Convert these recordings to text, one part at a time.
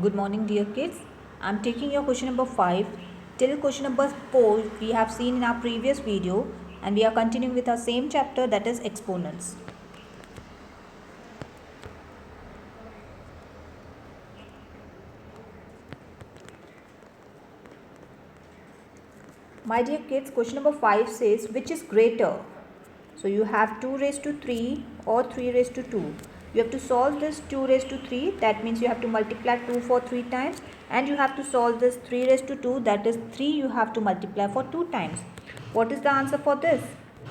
Good morning, dear kids. I'm taking your question number 5 till question number 4 we have seen in our previous video, and we are continuing with our same chapter, that is exponents. My dear kids, question number 5 says which is greater? So you have 2 raised to 3 or 3 raised to 2. You have to solve this 2 raised to 3, that means you have to multiply 2 for 3 times, and you have to solve this 3 raised to 2, that is 3 you have to multiply for 2 times. What is the answer for this?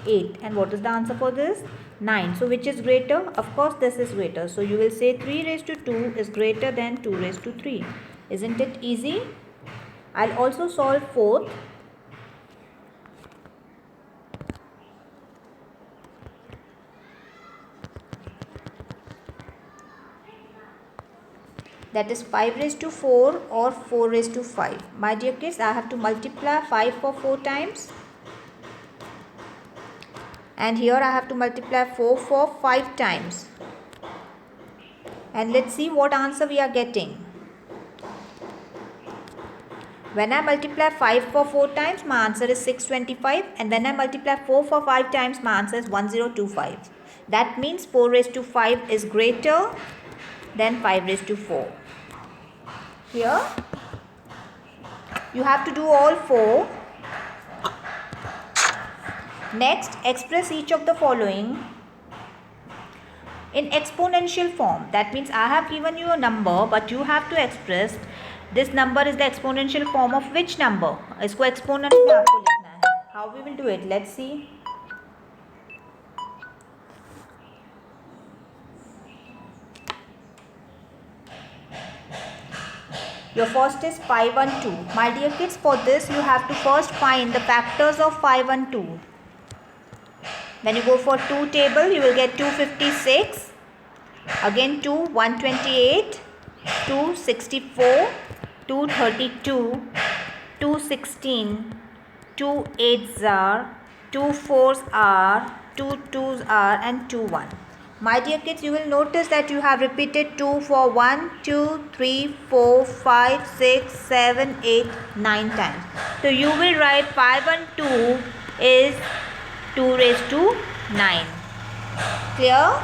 8. And what is the answer for this? 9. So which is greater? Of course this is greater. So you will say 3 raised to 2 is greater than 2 raised to 3. Isn't it easy? I'll also solve 4th. That is 5 raised to 4 or 4 raised to 5. My dear kids, I have to multiply 5 for 4 times. And here I have to multiply 4 for 5 times. And let's see what answer we are getting. When I multiply 5 for 4 times, my answer is 625. And when I multiply 4 for 5 times, my answer is 1025. That means 4 raised to 5 is greater than 5 raised to 4. Here you have to do all 4. Next, express each of the following in exponential form. That means I have given you a number, but you have to express this number is the exponential form of which number. इसको exponent में आपको लिखना है. How we will do it? Let's see. Your first is 5 and 2. My dear kids, for this you have to first find the factors of 5 and 2. When you go for 2 table, you will get 256. Again 2, 128, 264, 232, 216, 2 8s are, 2 4s are, 2 2s are, and 2 1. My dear kids, you will notice that you have repeated 2 for 1, 2, 3, 4, 5, 6, 7, 8, 9 times. So you will write 5 and 2 is 2 raised to 9. Clear?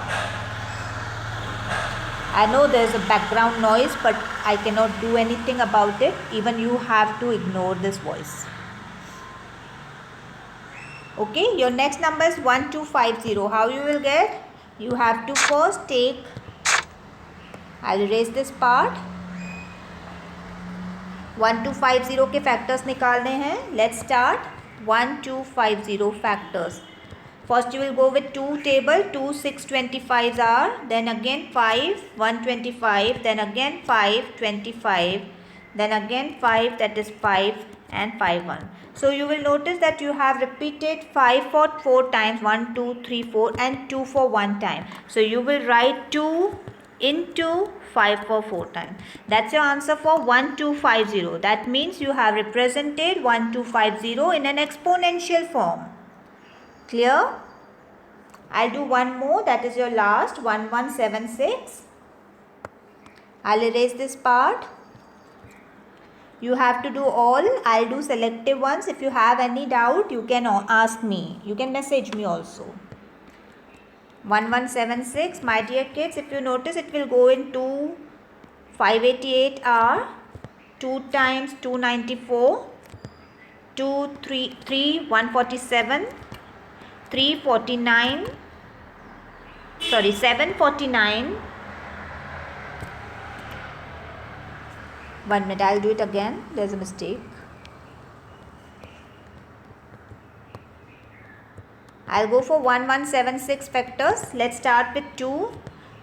I know there is a background noise, but I cannot do anything about it. Even you have to ignore this voice. Okay, your next number is 1250. How you will get? You have to first take, I'll erase this part. 1250 के factors निकालने हैं. Let's start. 1250 factors. First you will go with 2 table, 2 625s are, then again 5 125, then again 5 25, then again 5, that is 5, and 5 1. So you will notice that you have repeated 5 for 4 times, 1 2 3 4, and 2 for 1 time. So you will write 2 into 5 for 4 times. That's your answer for 1250. That means you have represented 1250 in an exponential form. Clear? I'll do one more, that is your last, 1176. I'll erase this part. You have to do all. I'll do selective ones. If you have any doubt, you can ask me. You can message me also. 1176. My dear kids, if you notice, it will go into 588 are 2 times 294, 2 3 147, 349, sorry 749. 1 minute, I'll do it again. There's a mistake. I'll go for 1176 factors. Let's start with 2.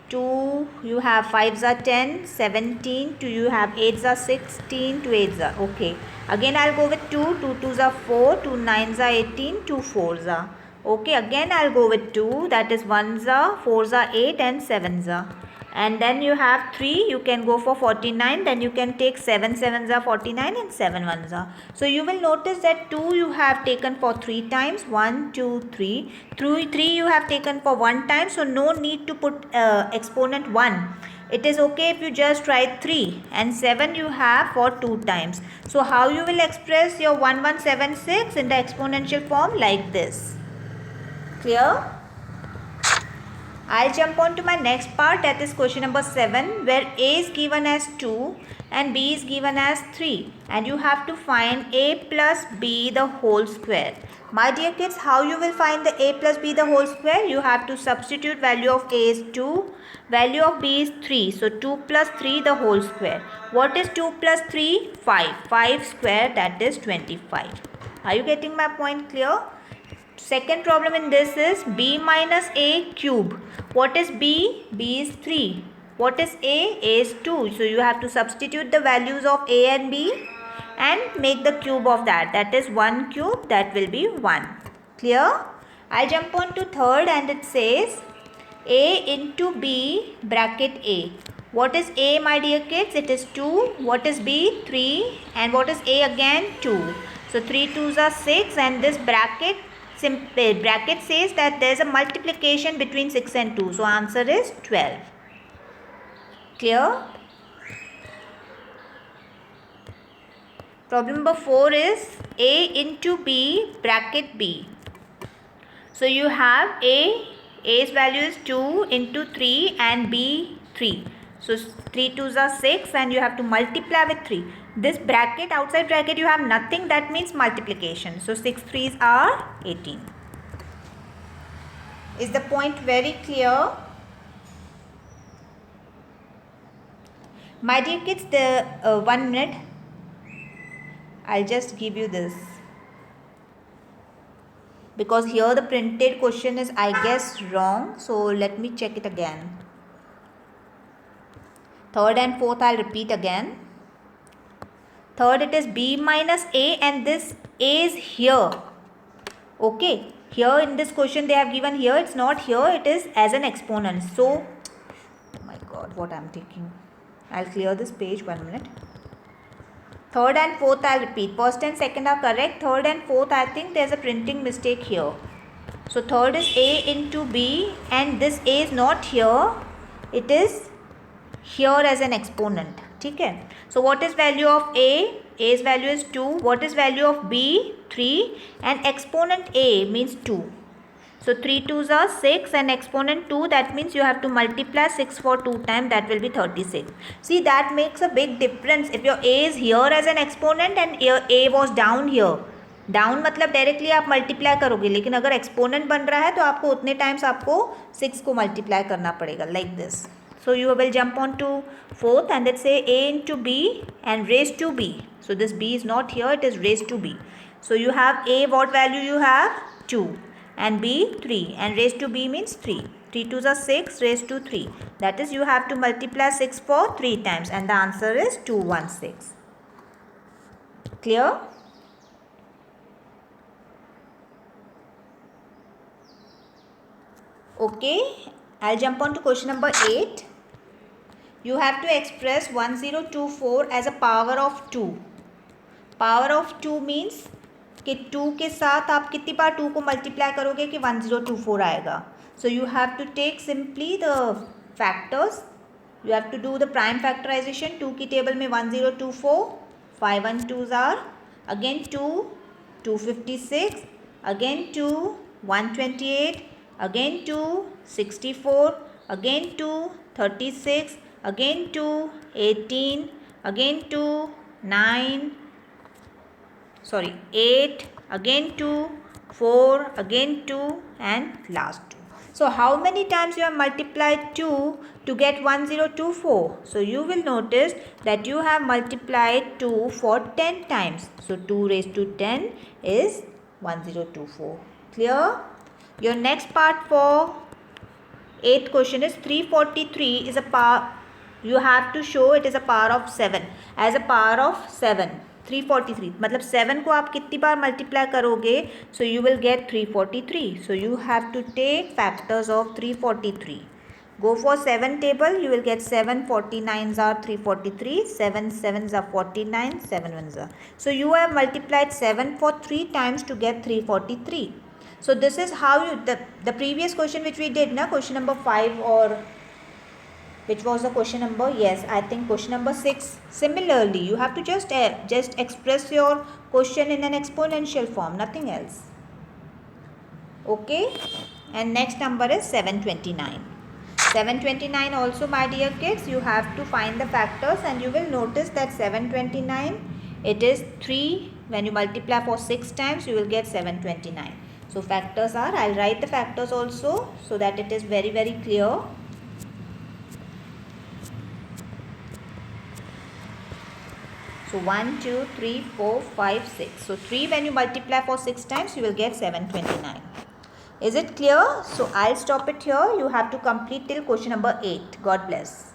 2 you have 5s are 10, 17, 2 you have 8s are 16, 2 8s are, okay. Again I'll go with 2, 2 2s are 4, 2 9s are 18, 2 4s are, okay. Again I'll go with 2, that is 1s are, 4s are 8, and 7s are. And then you have 3, you can go for 49, then you can take 7 7s are 49 and 7 1s are. So you will notice that 2 you have taken for 3 times, 1 2 3, 3 you have taken for 1 time, so no need to put exponent 1. It is okay if you just write 3 and 7 you have for 2 times. So how you will express your 1176 in the exponential form? Like this. Clear? I'll jump on to my next part, that is question number 7, where A is given as 2 and B is given as 3, and you have to find A plus B the whole square. My dear kids, how you will find the A plus B the whole square? You have to substitute value of A is 2, value of B is 3. So 2 plus 3 the whole square. What is 2 plus 3? 5. 5 square, that is 25. Are you getting my point clear? Second problem in this is B minus A cube. What is B? B is 3. What is A? A is 2. So you have to substitute the values of A and B and make the cube of that. That is 1 cube. That will be 1. Clear? I jump on to third and it says A into B bracket A. What is A, my dear kids? It is 2. What is B? 3. And what is A again? 2. So 3 2s are 6, and this bracket says that there is a multiplication between 6 and 2. So answer is 12. Clear? Problem number 4 is A into B bracket B. So you have A's value is 2 into 3 and B 3. So 3 2s are 6 and you have to multiply with 3. This bracket, outside bracket you have nothing, that means multiplication. So 6 3s are 18. Is the point very clear? My dear kids, the 1 minute. I'll just give you this. Because here the printed question is, I guess, wrong. So let me check it again. Third and fourth I'll repeat again. Third it is B minus A and this A is here. Okay. Here in this question they have given here. It's not here. It is as an exponent. So, oh my God, what I'm thinking. I'll clear this page 1 minute. Third and fourth I'll repeat. First and second are correct. Third and fourth I think there's a printing mistake here. So third is A into B and this A is not here. It is here as an exponent. Okay. So what is value of A? A's value is 2. What is value of B? 3. And exponent A means 2. So 3 2s are 6 and exponent 2, that means you have to multiply 6 for 2 times, that will be 36. See, that makes a big difference. If your A is here as an exponent and A was down here. Down मतलब directly आप multiply करोगे, लेकिन अगर exponent बन रहा है तो आपको उतने टाइम्स आपको 6 को मल्टीप्लाई करना पड़ेगा, like this. So you will jump on to fourth and let's say A into B and raised to B. So this B is not here, it is raised to B. So you have A, what value you have? 2 and B 3 and raised to B means 3. 3 2s are 6 raised to 3. That is you have to multiply 6 for 3 times and the answer is 216. Clear? Okay, I'll jump on to question number 8. You have to express 1024 as a power of 2. Power of 2 means कि 2 के साथ आप कितनी बार 2 को multiply करोगे कि 1024 आएगा. So you have to take simply the factors. You have to do the prime factorization. 2 की टेबल में 1024, 5 and 2s are again 2, 256, again 2, 128, again 2, 64, again 2, 36, again 2, 18, again 2, 9, sorry 8, again 2, 4, again 2 and last 2. So how many times you have multiplied 2 to get 1024? So you will notice that you have multiplied 2 for 10 times. So 2 raised to 10 is 1024. Clear? Your next part for 8th question is 343 is a power. You have to show it is a power of 7 as a power of 7. 343 मतलब 7 को आप कितनी बार multiply करोगे, so you will get 343. So you have to take factors of 343. Go for 7 table, you will get 7 49s are 343, 7 7s are 49, 7 1s are. So you have multiplied 7 for 3 times to get 343. So this is how you, the previous question which we did, na, question number 5 or Which was the question number? Yes, I think question number 6. Similarly, you have to just express your question in an exponential form, nothing else. Okay, and next number is 729. 729 also, my dear kids, you have to find the factors, and you will notice that 729, it is 3. When you multiply for 6 times, you will get 729. So factors are, I'll write the factors also so that it is very, very clear. So 1, 2, 3, 4, 5, 6. So 3, when you multiply for 6 times, you will get 729. Is it clear? So I'll stop it here. You have to complete till question number 8. God bless.